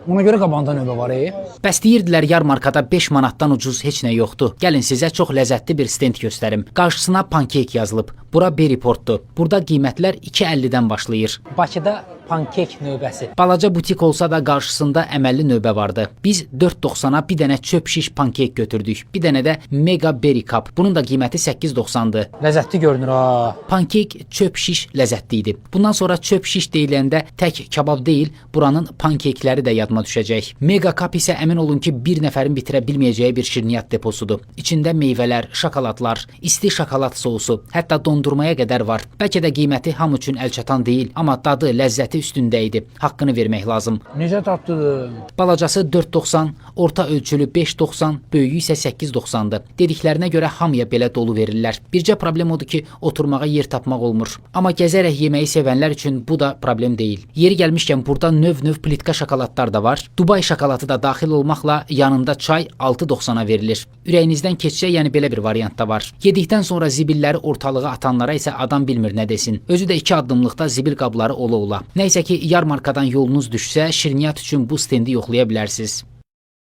Ona görə qabağında növbə var. Bəs deyirdilər yarmarkada 5 manatdan ucuz heç nə yoxdur. Gəlin sizə çox ləzzətli bir stend göstərim. Qarşısına pankek yazılıb. Bura Beriportdur. Burada qiymətlər 2.50-dən başlayır. Bakıda pankek növbəsi. Balaca butik olsa da qarşısında əməlli növbə vardı. Biz 4.90-a bir dənə çöp şiş pankek götürdük. Bir dənə də Mega Berry Cup. Bunun da qiyməti 8.90-dır. Ləzzətli görünür ha. Pankek, çöp şiş ləzzətli idi. Bundan sonra çöp şiş deyiləndə tək kabab deyil, buranın pankekləri də yadıma düşəcək. Mega Cup isə əmin olun ki, bir nəfərin bitirə bilməyəcəyi bir şirniyyat deposudur. İçində meyvələr, şokoladlar, isti şokolad sousu, hətta dondurmaya qədər var. Bəlkə də qiyməti hamı üçün əlçatan deyil, amma dadı, ləzzəti üstündə idi. Haqqını vermək lazım. Necə tatlıdır. Balacası 4.90, orta ölçülü 5.90, böyüyü isə 8.90-dır. Dediklərinə görə hamıya belə dolu verirlər. Bircə problem odur ki, oturmağa yer tapmaq olmur. Amma gəzərək yeməyi sevənlər üçün bu da problem deyil. Yeri gəlmişkən burada növ-növ plitka şokoladlar da var. Dubai şokoladı da daxil olmaqla yanında çay 6.90-a verilir. Ürəyinizdən keçsə, yəni belə bir variant da var. Yedikdən sonra zibilləri ortalığa atanlara isə adam bilmir nə desin. Özü də 2 addımlıqda zibil qabları ola-ola. Nəysə ki, yarmarkadan yolunuz düşsə, şirniyyat üçün bu stendi yoxlaya bilərsiniz.